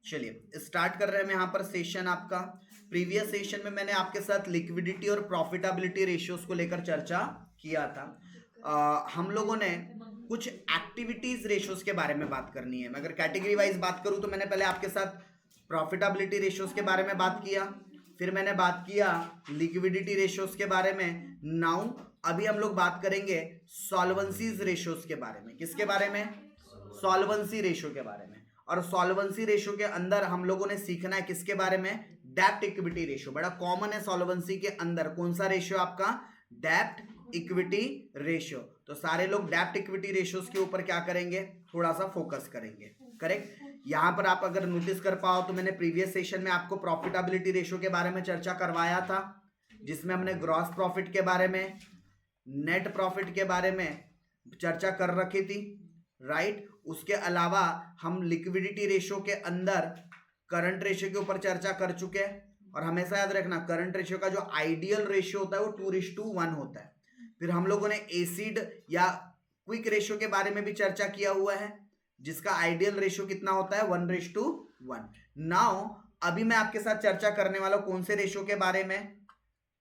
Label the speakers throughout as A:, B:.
A: चलिए स्टार्ट कर रहे हैं हम यहाँ पर सेशन आपका। प्रीवियस सेशन में मैंने आपके साथ लिक्विडिटी और प्रॉफिटेबिलिटी रेशियोज को लेकर चर्चा किया था। हम लोगों ने कुछ एक्टिविटीज रेशियोज के बारे में बात करनी है। मैं अगर कैटेगरी वाइज बात करूं तो मैंने पहले आपके साथ प्रॉफिटेबिलिटी रेशियोज के बारे में बात किया, फिर मैंने बात किया लिक्विडिटी रेशियोज के बारे में। नाउ अभी हम लोग बात करेंगे सॉल्वेंसीज रेशियोज के बारे में। किसके बारे में? सॉल्वेंसी रेशियो के बारे में। और सॉल्वेंसी रेशियो के अंदर हम लोगों ने सीखना है किसके बारे में? डेब्ट इक्विटी रेशियो। बड़ा कॉमन है सॉल्वेंसी के अंदर। कौन सा रेशियो आपका? डेब्ट इक्विटी रेशियो। तो सारे लोग डेब्ट इक्विटी रेशियोज के ऊपर क्या करेंगे? थोड़ा सा फोकस करेंगे। करेक्ट। यहां पर आप अगर नोटिस कर पाओ तो मैंने प्रीवियस सेशन में आपको प्रॉफिटेबिलिटी रेशियो के बारे में चर्चा करवाया था, जिसमें हमने ग्रॉस प्रॉफिट के बारे में, नेट प्रॉफिट के बारे में चर्चा कर रखी थी, राइट। उसके अलावा हम लिक्विडिटी रेशियो के अंदर करंट रेशियो के ऊपर चर्चा कर चुके हैं। और हमेशा याद रखना करंट रेशियो का जो आइडियल रेशियो होता है वो 2:1 होता है। फिर हम लोगों ने एसिड या क्विक रेशियो के बारे में भी चर्चा किया हुआ है, जिसका आइडियल रेशियो कितना होता है? 1:1। नाउ अभी मैं आपके साथ चर्चा करने वाला हूं कौन से रेशियो के बारे में?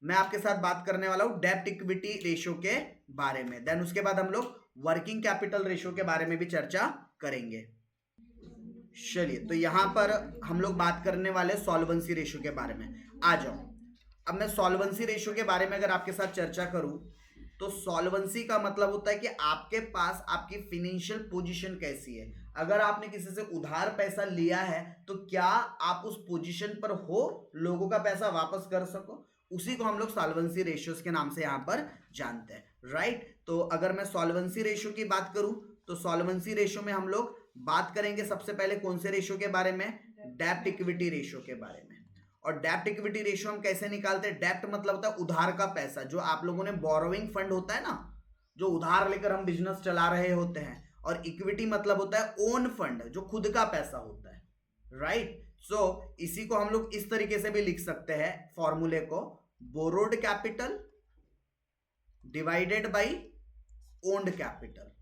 A: मैं आपके साथ बात करने वाला हूं डेब्ट इक्विटी रेशियो के बारे में। देन उसके बाद हम लोग वर्किंग कैपिटल रेशियो के बारे में भी चर्चा करेंगे। चलिए, तो यहां पर हम लोग बात करने वाले सॉल्वेंसी रेशियो के बारे में। आ जाओ, अब मैं सॉल्वेंसी रेशियो के बारे में अगर आपके साथ चर्चा करूं तो सॉल्वेंसी का मतलब होता है कि आपके पास आपकी फिनेंशियल पोजीशन कैसी है। अगर आपने किसी से उधार पैसा लिया है तो क्या आप उस पोजीशन पर हो लोगों का पैसा वापस कर सको, उसी को हम लोग सॉल्वेंसी रेशियोज के नाम से यहां पर जानते हैं, राइट। तो अगर मैं सॉल्वेंसी रेशियो की बात करूं तो सॉल्वेंसी रेशियो में हम लोग बात करेंगे सबसे पहले कौन से रेशियो के बारे में? डेब्ट इक्विटी रेशियो के बारे में। और डेब्ट इक्विटी रेशियो हम कैसे निकालते हैं? डेब्ट मतलब होता है उधार का पैसा, जो आप लोगों ने बोरोइंग फंड होता है ना, जो उधार लेकर हम बिजनेस चला रहे होते हैं। और इक्विटी मतलब होता है ओन फंड, जो खुद का पैसा होता है, राइट। सो इसी को हम लोग इस तरीके से भी लिख सकते हैं फॉर्मूले को, borrowed capital divided by owned capital.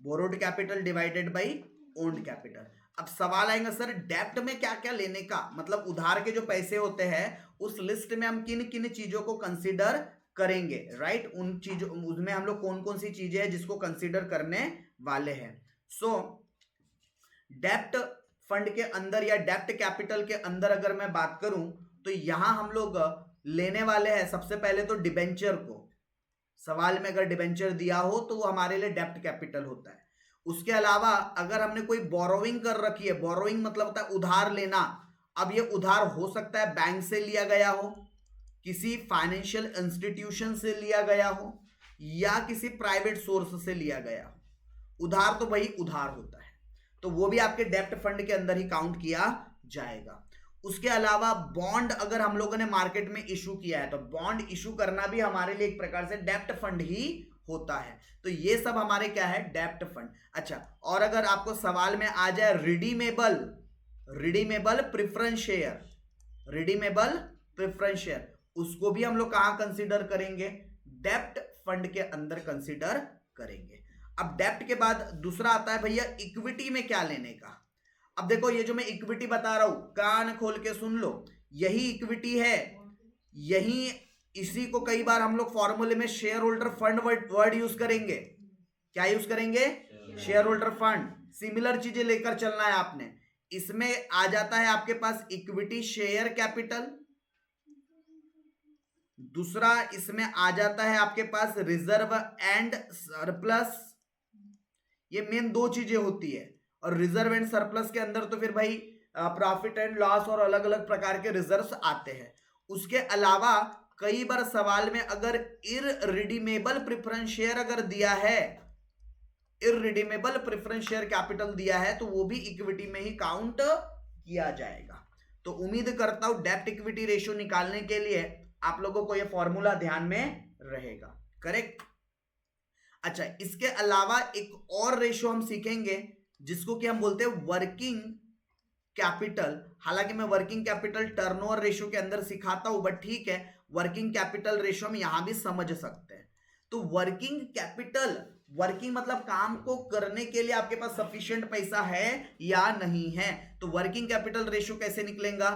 A: Borrowed capital divided by owned capital. अब सवाल आएगा सर डेब्ट में क्या क्या लेने का, मतलब उधार के जो पैसे होते हैं उस लिस्ट में हम किन किन चीजों को कंसीडर करेंगे, राइट। उन चीजों उसमें हम लोग कौन कौन सी चीजें हैं जिसको कंसीडर करने वाले हैं। सो डेब्ट फंड के अंदर या डेब्ट कैपिटल के अंदर अगर मैं बात करूं तो यहां हम लोग लेने वाले हैं सबसे पहले तो डिबेंचर को। सवाल में अगर डिबेंचर दिया हो तो वो हमारे लिए डेब्ट कैपिटल होता है। उसके अलावा अगर हमने कोई बोरोइंग कर रखी है, बोरोइंग मतलब होता है उधार लेना। अब ये उधार हो सकता है बैंक से लिया गया हो, किसी फाइनेंशियल इंस्टीट्यूशन से लिया गया हो, या किसी प्राइवेट सोर्स से लिया गया हो। उधार तो वही उधार होता है, तो वो भी आपके डेब्ट फंड के अंदर ही काउंट किया जाएगा। उसके अलावा बॉन्ड अगर हम लोगों ने मार्केट में इशू किया है तो बॉन्ड इशू करना भी हमारे लिए एक प्रकार से डेब्ट फंड ही होता है। तो ये सब हमारे क्या है? डेब्ट फंड। अच्छा, और अगर आपको सवाल में आ जाए redeemable preference share, redeemable preference share, उसको भी हम लोग कहां कंसीडर करेंगे? डेब्ट फंड के अंदर कंसीडर करेंगे। अब डेब्ट के बाद दूसरा आता है भैया इक्विटी में क्या लेने का। अब देखो ये जो मैं इक्विटी बता रहा हूं, कान खोल के सुन लो, यही इक्विटी है। यही इसी को कई बार हम लोग फॉर्मूले में share holder fund word use करेंगे। क्या यूज करेंगे? Share holder fund. सिमिलर चीजें लेकर चलना है आपने। इसमें आ जाता है आपके पास इक्विटी शेयर कैपिटल। दूसरा इसमें आ जाता है आपके पास रिजर्व एंड सरप्लस। ये मेन दो चीजें होती है। और रिजर्व एंड सरप्लस के अंदर तो फिर भाई प्रॉफिट एंड लॉस और अलग अलग प्रकार के रिजर्व्स आते हैं। उसके अलावा कई बार सवाल में अगर इररिडीमेबल प्रेफरेंस शेयर अगर दिया है, इररिडीमेबल प्रेफरेंस शेयर कैपिटल दिया है, तो वो भी इक्विटी में ही काउंट किया जाएगा। तो उम्मीद करता हूं डेब्ट इक्विटी रेशियो निकालने के लिए आप लोगों को यह फॉर्मूला ध्यान में रहेगा, करेक्ट। अच्छा, इसके अलावा एक और रेशियो हम सीखेंगे जिसको कि हम बोलते हैं वर्किंग कैपिटल। हालांकि मैं वर्किंग कैपिटल टर्नओवर रेशियो के अंदर सिखाता हूं, बट ठीक है, वर्किंग कैपिटल रेशियो हम यहां भी समझ सकते हैं। तो वर्किंग कैपिटल वर्किंग मतलब काम को करने के लिए आपके पास सफिशिएंट पैसा है या नहीं है। तो वर्किंग कैपिटल रेशियो कैसे निकलेगा,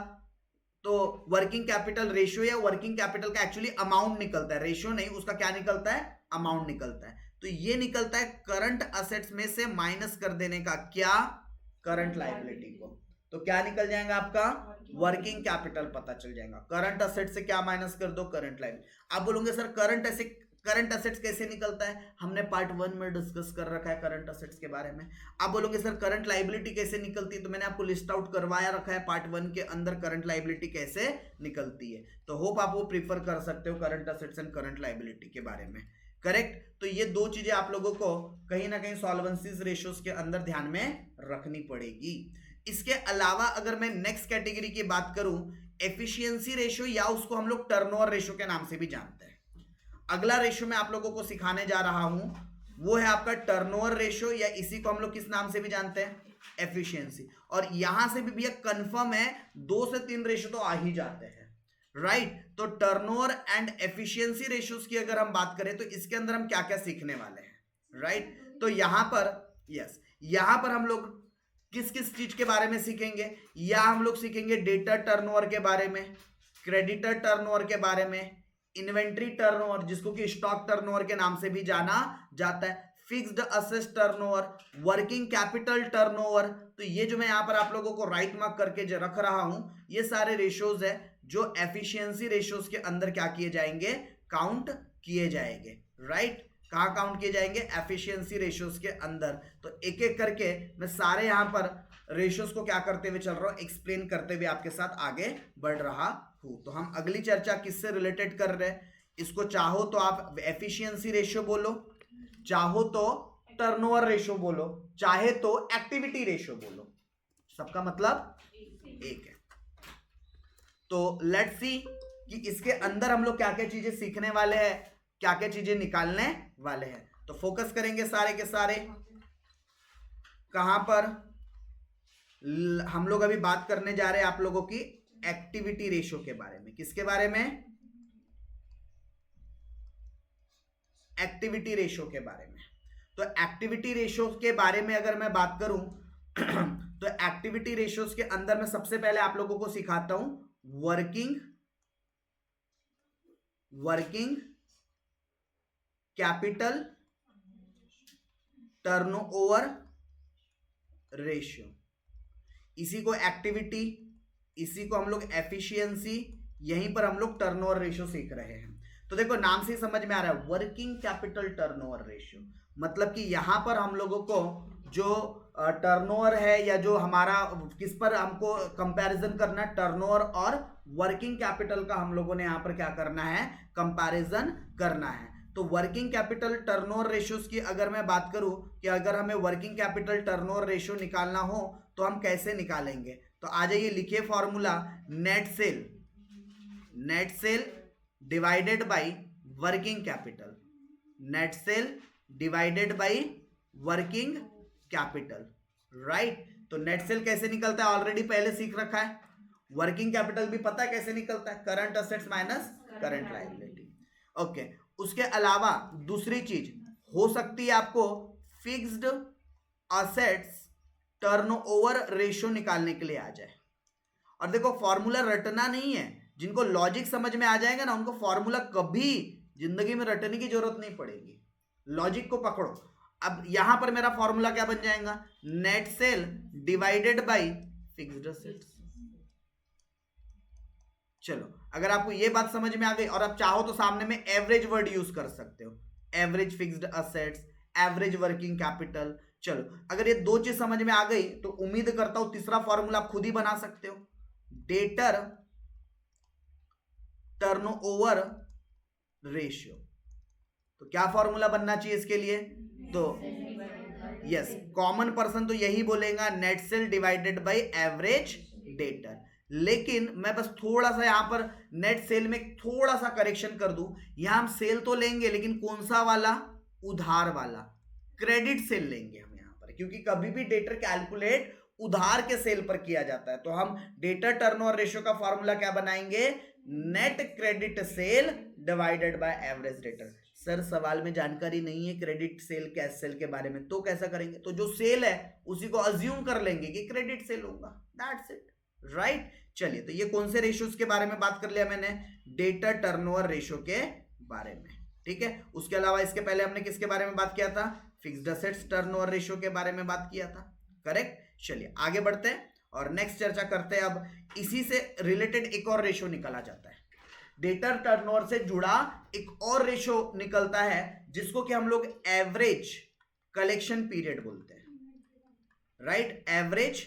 A: तो वर्किंग कैपिटल रेशियो या वर्किंग कैपिटल का एक्चुअली अमाउंट निकलता है, रेशियो नहीं, उसका क्या निकलता है, अमाउंट निकलता है। तो ये निकलता है करंट असेट्स में से माइनस कर देने का क्या, करंट लायबिलिटी को। तो क्या निकल जाएगा आपका, वर्किंग कैपिटल पता चल जाएगा। करंट असेट से क्या माइनस कर दो, करंट लायबिलिटी। आप बोलोगे सर करंट असेट्स कैसे निकलता है, हमने पार्ट 1 में डिस्कस कर रखा है करंट असेट्स के बारे में। आप बोलोगे सर करंट लायबिलिटी कैसे निकलती है, तो मैंने आपको लिस्ट आउट करवाया रखा है पार्ट 1 के अंदर करंट लायबिलिटी कैसे निकलती है। तो होप आप वो प्रीफर कर सकते हो current assets and current liability के बारे में, करेक्ट। तो ये दो चीजें आप लोगों को कहीं ना कहीं सॉल्वेंसीज रेशियोज के अंदर ध्यान में रखनी पड़ेगी। इसके अलावा अगर मैं नेक्स्ट कैटेगरी की बात करूं, एफिशिएंसी रेशियो या उसको हम लोग टर्नओवर रेशियो के नाम से भी जानते हैं। अगला रेशियो मैं आप लोगों को सिखाने जा रहा हूं वो है आपका टर्नओवर रेशियो, या इसी को हम लोग किस नाम से भी जानते हैं, एफिशिएंसी। और यहां से भी भैया कंफर्म है 2 से 3 रेशियो तो आ ही जाते हैं, राइट। तो टर्नओवर एंड एफिशिएंसी रेशियोज की अगर हम बात करें तो इसके अंदर हम क्या क्या सीखने वाले हैं, राइट। तो यहां पर हम लोग किस किस चीज के बारे में सीखेंगे, या हम लोग सीखेंगे डेटर टर्नओवर के बारे में, क्रेडिटर टर्नओवर के बारे में, इन्वेंट्री टर्नओवर जिसको कि स्टॉक टर्नओवर के नाम से भी जाना जाता है, fixed asset turnover, working capital turnover. तो ये जो मैं यहां पर आप लोगों को राइट मार्क करके जो रख रहा हूं, ये सारे रेशियोज है जो एफिशिएंसी रेशियोज के अंदर क्या किए जाएंगे, काउंट किए जाएंगे, राइट। कहां काउंट किए जाएंगे, एफिशिएंसी रेशियोज के अंदर। तो एक एक करके मैं सारे यहां पर रेशियोज को क्या करते हुए चल रहा हूं, एक्सप्लेन करते हुए आपके साथ आगे बढ़ रहा हूं। तो हम अगली चर्चा किससे रिलेटेड कर रहे हैं, इसको चाहो तो आप एफिशिएंसी रेशियो बोलो, चाहो तो टर्नओवर रेशियो बोलो, चाहे तो एक्टिविटी रेशियो बोलो, सबका मतलब एक है। तो लेट्स सी कि इसके अंदर हम लोग क्या क्या चीजें सीखने वाले हैं, क्या क्या चीजें निकालने वाले हैं। तो फोकस करेंगे सारे के सारे कहां पर, हम लोग अभी बात करने जा रहे हैं आप लोगों की एक्टिविटी रेशियो के बारे में। किसके बारे में, एक्टिविटी रेशियो के बारे में। तो एक्टिविटी रेशियो के बारे में अगर मैं बात करूं तो एक्टिविटी रेशियोज के अंदर मैं सबसे पहले आप लोगों को सिखाता हूं वर्किंग कैपिटल टर्नओवर रेशियो। इसी को एक्टिविटी, इसी को हम लोग एफिशिएंसी, यहीं पर हम लोग टर्नओवर रेशियो सीख रहे हैं। तो देखो नाम से ही समझ में आ रहा है, वर्किंग कैपिटल टर्नओवर रेशियो मतलब कि यहां पर हम लोगों को जो टर्नओवर है या जो हमारा किस पर हमको कंपैरिजन करना, टर्नओवर और वर्किंग कैपिटल का हम लोगों ने यहां पर क्या करना है, कंपैरिजन करना है। तो वर्किंग कैपिटल टर्नओवर रेशियोज की अगर मैं बात करूं कि अगर हमें वर्किंग कैपिटल टर्नओवर रेशियो निकालना हो तो हम कैसे निकालेंगे, तो आ जाइए लिखिए formula, net cell divided by working capital, net cell divided by working capital, right. तो नेट सेल कैसे निकलता है ऑलरेडी पहले सीख रखा है, वर्किंग कैपिटल भी पता है कैसे निकलता है, current assets minus current liability, okay. उसके अलावा दूसरी चीज हो सकती है आपको फिक्स्ड असेट्स टर्नओवर रेशियो निकालने के लिए आ जाए। और देखो फॉर्मूला रटना नहीं है, जिनको लॉजिक समझ में आ जाएगा ना उनको फॉर्मूला कभी जिंदगी में रटने की जरूरत नहीं पड़ेगी, लॉजिक को पकड़ो। अब यहां पर मेरा फॉर्मूला क्या बन जाएगा, net cell divided by fixed assets. चलो अगर आपको ये बात समझ में आ गई और आप चाहो तो सामने में एवरेज वर्ड यूज कर सकते हो, average fixed assets, average working capital. चलो अगर ये दो चीज समझ में आ गई तो उम्मीद करता हूं तीसरा फॉर्मूला आप खुद ही बना सकते हो, डेटर टर्नओवर रेशियो। तो क्या फॉर्मूला बनना चाहिए इसके लिए, तो यस कॉमन पर्सन तो यही बोलेगा net cell divided by average debtor, लेकिन मैं बस थोड़ा सा यहां पर नेट सेल में थोड़ा सा करेक्शन कर दूं, यहां हम सेल तो लेंगे लेकिन कौन सा वाला, उधार वाला, क्रेडिट सेल लेंगे हम यहां पर, क्योंकि कभी भी डेटर कैलकुलेट उधार के सेल पर किया जाता है। तो हम डेटर टर्नओवर रेशियो का फॉर्मूला क्या बनाएंगे, net credit sale divided by average debtor. Sir सवाल में जानकारी नहीं है क्रेडिट सेल कैश सेल के बारे में, तो कैसा करेंगे? तो जो सेल है उसी को अज्यूम कर लेंगे कि क्रेडिट सेल होगा, दैट्स इट, राइट। चलिए, तो ये कौन से रेशियोज के बारे में बात कर लिया मैंने? डेटर टर्नओवर रेशियो के बारे में, ठीक है। उसके अलावा इसके पहले हमने किसके बारे में बात किया था? फिक्स्ड एसेट्स टर्नओवर रेशियो के बारे में बात किया था, करेक्ट। चलिए आगे बढ़ते हैं और नेक्स्ट चर्चा करते हैं। अब इसी से रिलेटेड एक और रेशियो निकाला जाता है, डेटर टर्नओवर से जुड़ा एक और रेशियो निकलता है जिसको कि हम लोग एवरेज कलेक्शन पीरियड बोलते हैं, राइट। एवरेज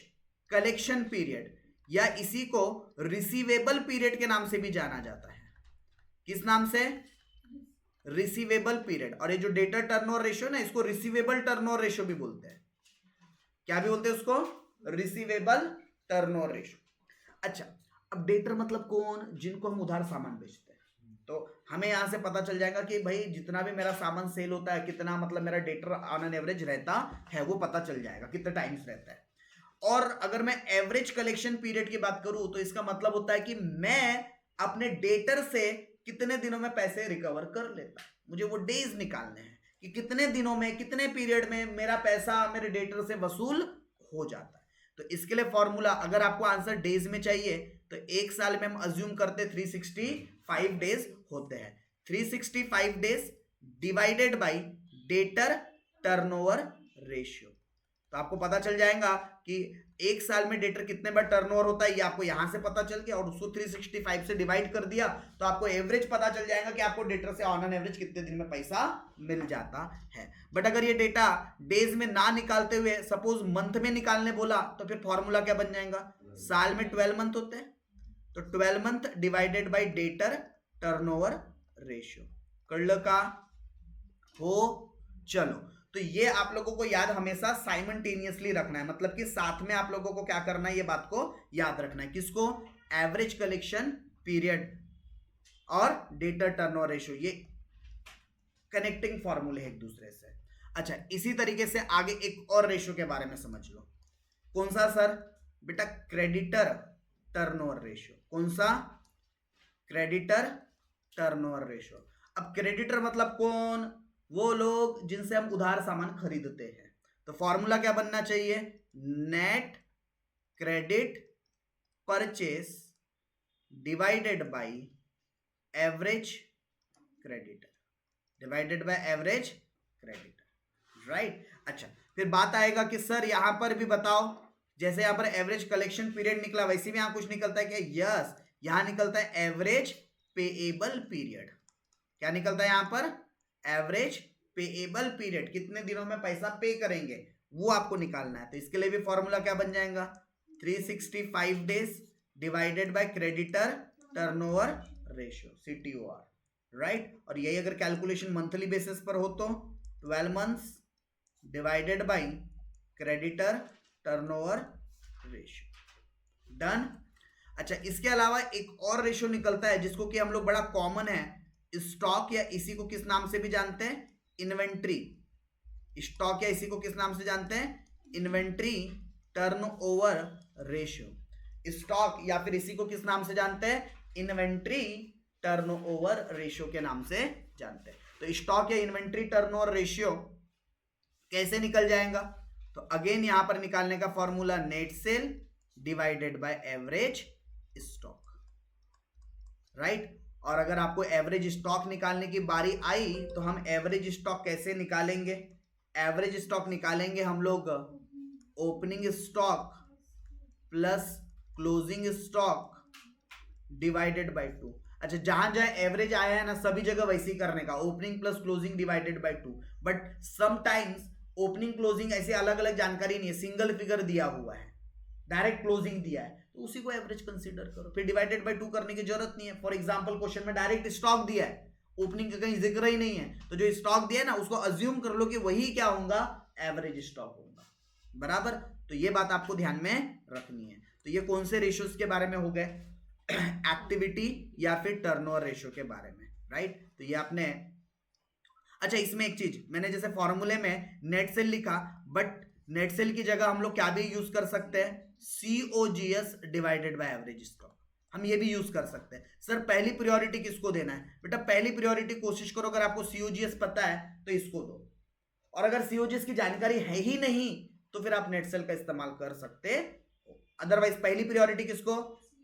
A: कलेक्शन पीरियड या इसी को रिसीवेबल पीरियड के नाम से भी जाना जाता है। किस नाम से? Receivable period. और ये जो डेटर टर्नओवर रेशियो ना, इसको रिसीवेबल टर्नओवर रेशियो भी बोलते हैं। क्या भी बोलते हैं उसको? Receivable turnover ratio. अच्छा, अब डेटर मतलब कौन? जिनको हम उधार सामान बेचते हैं। तो हमें यहां से पता चल जाएगा कि भाई जितना भी मेरा सामान सेल होता है, कितना मतलब मेरा डेटर ऑन एन एवरेज रहता है, वो पता चल जाएगा कितने टाइम्स रहता है। और अगर मैं एवरेज कलेक्शन पीरियड की बात करूं तो इसका मतलब होता है कि मैं अपने डेटर से कितने दिनों में पैसे रिकवर कर लेता। मुझे वो डेज निकालने हैं कि कितने दिनों में, कितने पीरियड में मेरा पैसा मेरे डेटर से वसूल हो जाता है। तो इसके लिए फॉर्मूला, अगर आपको आंसर डेज में चाहिए तो एक साल में हम अज्यूम करते 365 डेज होते हैं। 365 days divided by debtor turnover ratio. तो आपको पता चल जाएगा कि एक साल में डेटर कितने बार टर्नओवर होता है, ये आपको यहां से पता चल गया और उसको 365 से डिवाइड कर दिया तो आपको एवरेज पता चल जाएगा कि आपको डेटर से ऑन एन एवरेज कितने दिन में पैसा मिल जाता है। बट अगर ये डेटा डेज में ना निकालते हुए सपोज मंथ में निकालने बोला तो फिर फॉर्मूला क्या बन जाएगा? साल में 12 मंथ होते हैं, तो 12 month divided by debtor turnover ratio. कर का हो? चलो, तो ये आप लोगों को याद हमेशा साइमल्टेनियसली रखना है, मतलब कि साथ में आप लोगों को क्या करना है, ये बात को याद रखना है। किसको? एवरेज कलेक्शन पीरियड और डेटर टर्नओवर रेशियो, ये कनेक्टिंग फॉर्मूले हैं एक दूसरे से। अच्छा, इसी तरीके से आगे एक और रेशियो के बारे में समझ लो। कौन सा सर? बेटा क्रेडिटर टर्नओवर रेशियो। कौन सा? Creditor turnover ratio. अब क्रेडिटर मतलब कौन? वो लोग जिनसे हम उधार सामान खरीदते हैं। तो फॉर्मूला क्या बनना चाहिए? Net credit purchase divided by average creditor, divided by average creditor, right. अच्छा, फिर बात आएगा कि सर यहां पर भी बताओ, जैसे यहां पर एवरेज कलेक्शन पीरियड निकला वैसे भी यहां कुछ निकलता है क्या? यस, यहां निकलता है एवरेज पेएबल पीरियड। क्या निकलता है यहां पर? एवरेज पेएबल पीरियड, कितने दिनों में पैसा पे करेंगे वो आपको निकालना है। तो इसके लिए भी फॉर्मूला क्या बन जाएगा? 365 days divided by creditor turnover ratio, CTOR, right. और यही अगर कैलकुलेशन मंथली बेसिस पर हो तो 12 months divided by creditor turnover ratio, done. अच्छा, इसके अलावा एक और रेशियो निकलता है जिसको कि हम लोग बड़ा कॉमन है, स्टॉक, या इसी को किस नाम से भी जानते हैं? इन्वेंट्री। स्टॉक या इसी को किस नाम से जानते हैं? Inventory turnover ratio. स्टॉक या फिर इसी को किस नाम से जानते हैं? इन्वेंट्री टर्नओवर रेशियो के नाम से जानते हैं। तो स्टॉक या इन्वेंट्री टर्नओवर रेशियो कैसे निकल जाएगा? तो अगेन यहां पर निकालने का formula net cell divided by average stock, right. और अगर आपको एवरेज स्टॉक निकालने की बारी आई तो हम एवरेज स्टॉक कैसे निकालेंगे? एवरेज स्टॉक निकालेंगे हम लोग opening stock plus closing stock divided by 2। अच्छा, जहां जहां एवरेज आया है ना सभी जगह वैसे ही करने का, opening plus closing divided by 2। But sometimes opening closing ऐसे अलग अलग जानकारी नहीं है, सिंगल फिगर दिया हुआ है, डायरेक्ट क्लोजिंग दिया है, तो उसी को एवरेज कंसीडर करो, फिर डिवाइडेड बाय 2 करने की जरूरत नहीं है। फॉर एग्जांपल क्वेश्चन में डायरेक्ट स्टॉक दिया है, ओपनिंग का कहीं जिक्र ही नहीं है, तो जो स्टॉक दिया है ना उसको अज्यूम कर लो कि वही क्या होगा? एवरेज स्टॉक होगा, बराबर। तो ये बात आपको ध्यान में रखनी है। तो ये कौन से रेशियोज के बारे में हो गए? एक्टिविटी या फिर टर्नओवर रेशियो के बारे में, राइट। तो ये आपने, अच्छा इसमें एक चीज मैंने जैसे फॉर्मूले में नेट सेल लिखा, बट नेट सेल की जगह हम लोग क्या भी यूज कर सकते हैं? COGS divided by average stock. हम ये भी यूज कर सकते हैं। सर पहली प्रायोरिटी किसको देना है? बेटा पहली प्रायोरिटी कोशिश करो, अगर आपको सीओजीएस पता है तो इसको दो, और अगर सीओजीएस की जानकारी है ही नहीं तो फिर आप नेटसेल का इस्तेमाल कर सकते हो। अदरवाइज पहली प्रायोरिटी किसको?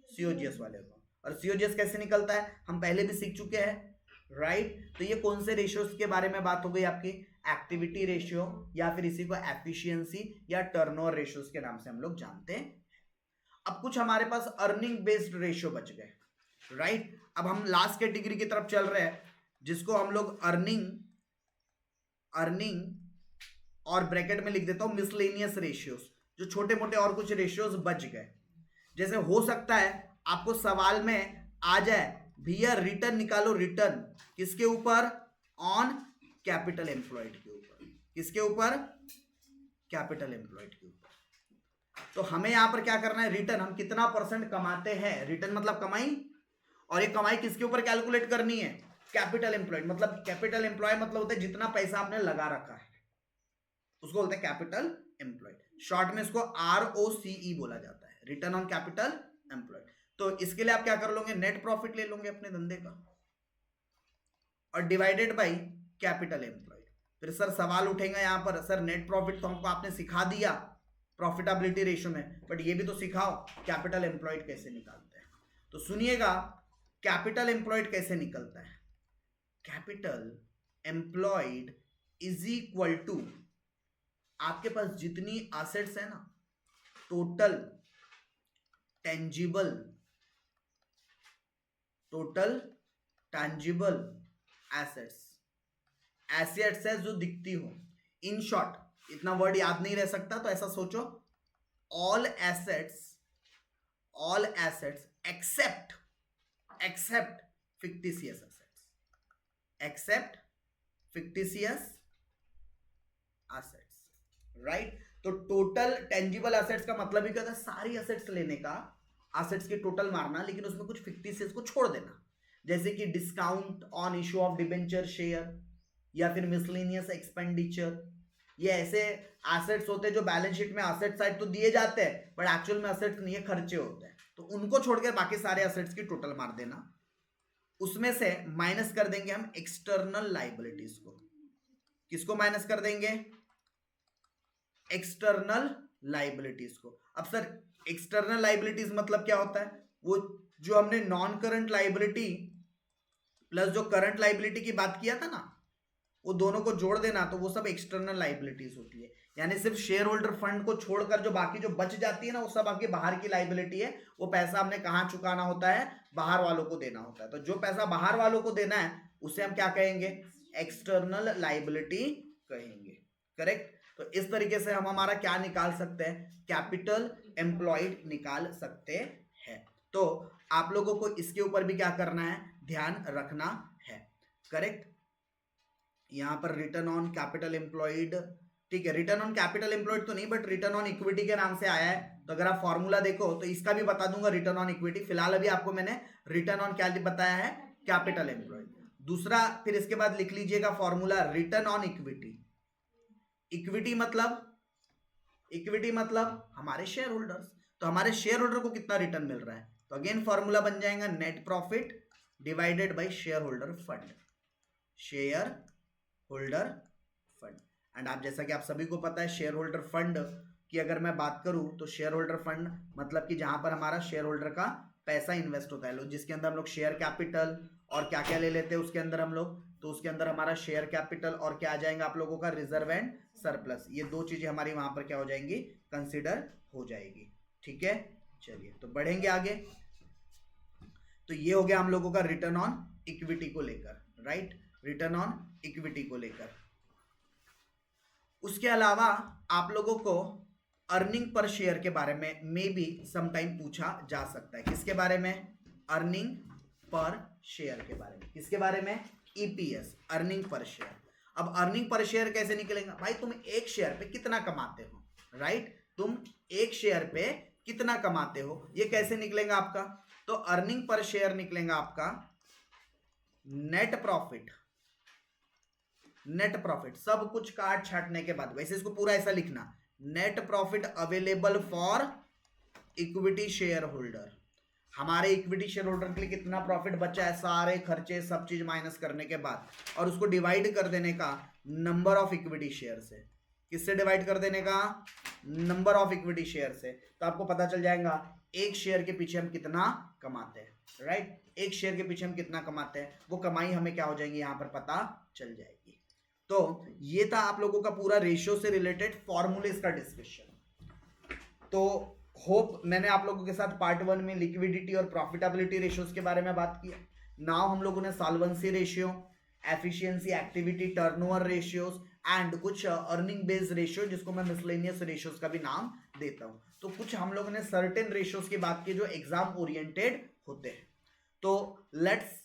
A: सीओजीएस वाले को। और सीओजीएस कैसे निकलता है हम पहले भी सीख चुके हैं, राइट। तो ये कौन से रेशियोज के बारे में बात हो गई आपकी? एक्टिविटी रेशियो, या फिर इसी को एफिशिएंसी या टर्नओवर रेशियोज के नाम से हम लोग जानते हैं। अब कुछ हमारे पास अर्निंग बेस्ड रेशियो बच गए, राइट। अब हम लास्ट कैटेगरी की तरफ चल रहे हैं, जिसको हम लोग अर्निंग और ब्रैकेट में लिख देता हूं मिसलेनियस रेशियोज, जो छोटे मोटे और कुछ रेशियोज बच गए। जैसे हो सकता है आपको सवाल में आ जाए, भैया रिटर्न निकालो, रिटर्न किसके ऊपर? ऑन कैपिटल एम्प्लॉयड के ऊपर। किसके ऊपर? कैपिटल एम्प्लॉयड के ऊपर। तो हमें यहां पर क्या करना है? रिटर्न, हम कितना % कमाते हैं, रिटर्न मतलब कमाई, और ये कमाई किसके ऊपर कैलकुलेट करनी है? Capital employed. मतलब कैपिटल एम्प्लॉय मतलब होता है जितना पैसा आपने लगा रखा है, उसको बोलते हैं कैपिटल एम्प्लॉयड। शॉर्ट में इसको ROCE बोला जाता है, रिटर्न ऑन कैपिटल एम्प्लॉयड। तो इसके लिए आप क्या कर लोगे? नेट प्रॉफिट ले लोगे अपने धंधे का और डिवाइडेड बाय कैपिटल एम्प्लॉयड। फिर सर सवाल उठेगा यहां पर, सर नेट प्रॉफिट तो हमको आपने सिखा दिया प्रॉफिटेबिलिटी रेशियो में, बट ये भी तो सिखाओ कैपिटल एम्प्लॉयड कैसे निकालते हैं। तो सुनिएगा कैपिटल एम्प्लॉयड कैसे निकलता है। Capital employed is equal to, आपके पास जितनी एसेट्स है ना, टोटल टैंजिबल एसेट्स, एसेट्स है जो दिखती हो। इन शॉर्ट, इतना वर्ड याद नहीं रह सकता तो ऐसा सोचो, all assets except fictitious assets, except fictitious assets, right. तो टोटल टेंजिबल एसेट्स का मतलब ही क्या था? सारी एसेट्स लेने का, एसेट्स की टोटल मारना, लेकिन उसमें कुछ फिक्टिशियस को छोड़ देना, जैसे कि discount on issue of debenture share, या फिर मिसलेनियस एक्सपेंडिचर। ये ऐसे एसेट्स होते हैं जो बैलेंस शीट में एसेट साइड तो दिए जाते हैं, बट एक्चुअल में एसेट्स नहीं है, खर्चे होते हैं। तो उनको छोड़कर बाकी सारे एसेट्स की टोटल मार देना। उसमें से माइनस कर देंगे हम एक्सटर्नल लाइबिलिटीज को। किसको माइनस कर देंगे? एक्सटर्नल लाइबिलिटीज को। अब सर एक्सटर्नल लाइबिलिटीज मतलब क्या होता है? वो जो हमने नॉन करंट लाइबिलिटी प्लस जो करंट लाइबिलिटी की बात किया था ना, वो दोनों को जोड़ देना, तो वो सब एक्सटर्नल लाइबिलिटीज होती है। यानी सिर्फ शेयर होल्डर फंड को छोड़कर जो बाकी जो बच जाती है ना, वो सब आपकी बाहर की लाइबिलिटी है। वो पैसा हमने कहां चुकाना होता है? बाहर वालों को देना होता है। तो जो पैसा बाहर वालों को देना है उसे हम क्या कहेंगे? एक्सटर्नल लाइबिलिटी कहेंगे, करेक्ट। तो इस तरीके से हम हमारा क्या निकाल सकते हैं? कैपिटल एम्प्लॉयड निकाल सकते हैं। तो आप लोगों को इसके ऊपर भी क्या करना है? ध्यान रखना है, करेक्ट। यहां पर रिटर्न ऑन कैपिटल एम्प्लॉयड, ठीक है, रिटर्न ऑन कैपिटल एम्प्लॉयड तो नहीं, बट रिटर्न ऑन इक्विटी के नाम से आया है। तो अगर आप फॉर्मूला देखो तो इसका भी बता दूंगा, रिटर्न ऑन इक्विटी। फिलहाल अभी आपको मैंने रिटर्न ऑन क्या बताया है? Capital employed. दूसरा फिर इसके बाद लिख लीजिएगा formula return on equity. Equity मतलब हमारे शेयर होल्डर्स। तो हमारे शेयर होल्डर को कितना रिटर्न मिल रहा है? तो अगेन फॉर्मूला बन जाएगा net profit divided by share holder fund, share holder fund. And आप जैसा कि आप सभी को पता है, शेयर होल्डर फंड की अगर मैं बात करूं तो शेयर होल्डर फंड मतलब कि जहां पर हमारा शेयर होल्डर का पैसा इन्वेस्ट होता है, जिसके अंदर हम लोग शेयर कैपिटल और क्या क्या ले लेते हैं उसके अंदर हम लोग। तो उसके अंदर हमारा शेयर कैपिटल और क्या आ जाएगा आप लोगों का? Reserve and surplus. ये दो चीजें हमारी वहां पर क्या हो जाएंगी? कंसिडर हो जाएगी, ठीक है। चलिए तो बढ़ेंगे आगे। तो ये हो गया हम लोगों का रिटर्न ऑन इक्विटी को लेकर, राइट, रिटर्न ऑन इक्विटी को लेकर। उसके अलावा आप लोगों को अर्निंग पर शेयर के बारे में भी समटाइम पूछा जा सकता है। किसके बारे में? अर्निंग पर शेयर के बारे में। किसके बारे में? EPS, earning per share. अब अर्निंग पर शेयर कैसे निकलेगा? भाई तुम एक शेयर पे कितना कमाते हो, राइट, तुम एक शेयर पे कितना कमाते हो, ये कैसे निकलेगा आपका? तो अर्निंग पर शेयर निकलेगा आपका नेट प्रॉफिट, नेट प्रॉफिट सब कुछ काट छाटने के बाद। वैसे इसको पूरा ऐसा लिखना, net profit available for equity share holder. हमारे इक्विटी शेयर होल्डर के लिए कितना प्रॉफिट बचा है सारे खर्चे सब चीज माइनस करने के बाद, और उसको डिवाइड कर देने का नंबर ऑफ इक्विटी शेयर से। किससे डिवाइड कर देने का? नंबर ऑफ इक्विटी शेयर से। तो आपको पता चल जाएगा एक शेयर के पीछे हम कितना कमाते हैं, राइट? एक शेयर के पीछे हम कितना कमाते हैं, वो कमाई हमें क्या हो जाएगी यहाँ पर पता चल जाएगी। तो ये था आप लोगों का पूरा रेशियो से रिलेटेड फॉर्मूलेस का डिस्कशन। तो होप मैंने आप लोगों के साथ पार्ट 1 में लिक्विडिटी और प्रॉफिटेबिलिटी रेशियोज के बारे में बात किया। नाउ हम लोगों ने solvency ratio, efficiency, activity, turnover ratios and कुछ अर्निंग बेस्ड रेशियो, जिसको मैं मिसलेनियस रेशियोज का भी नाम देता हूं। तो कुछ हम लोगों ने सर्टेन रेशियोज की बात की जो एग्जाम ओरिएंटेड होते हैं। तो let's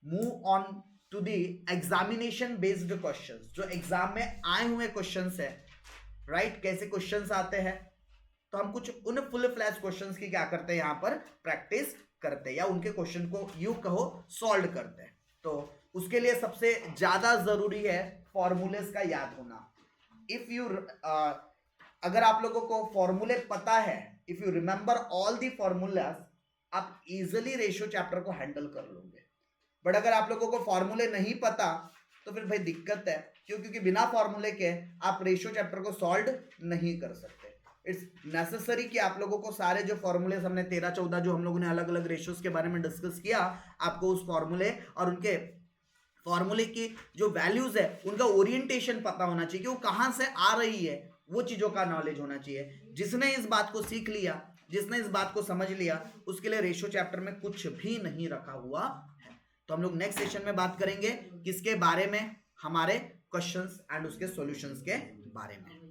A: move on to the examination based questions, जो एग्जाम में आए हुए क्वेश्चंस है, राइट? कैसे क्वेश्चंस आते हैं, तो हम कुछ उन फुल फ्लैश क्वेश्चंस की क्या करते हैं यहाँ पर प्रैक्टिस करते हैं, या उनके क्वेश्चन को यूं कहो सॉल्व करते हैं। तो उसके लिए सबसे ज्यादा जरूरी है फॉर्मूलेस का याद होना। इफ यू अगर आप लोगों को फॉर्मूले पता है, if you remember all the formulas, आप इजिली रेशियो चैप्टर को हैंडल कर लोगे। बट अगर आप लोगों को फॉर्मूले नहीं पता तो फिर भाई दिक्कत है, क्योंकि बिना फॉर्मूले के आप रेशियो चैप्टर को सॉल्व नहीं कर सकते। इट्स नेसेसरी कि आप लोगों को सारे जो फॉर्मूले हमने 13-14 जो हम लोगों ने अलग अलग रेशियोज के बारे में डिस्कस किया, आपको उस फॉर्मूले और उनके फॉर्मूले की जो वैल्यूज है उनका ओरिएंटेशन पता होना चाहिए कि वो कहाँ से आ रही है, वो चीजों का नॉलेज होना चाहिए। जिसने इस बात को सीख लिया, जिसने इस बात को समझ लिया, उसके लिए रेशियो चैप्टर में कुछ भी नहीं रखा हुआ है। तो हम लोग नेक्स्ट सेशन में बात करेंगे किसके बारे में? हमारे क्वेश्चंस एंड उसके सॉल्यूशंस के बारे में।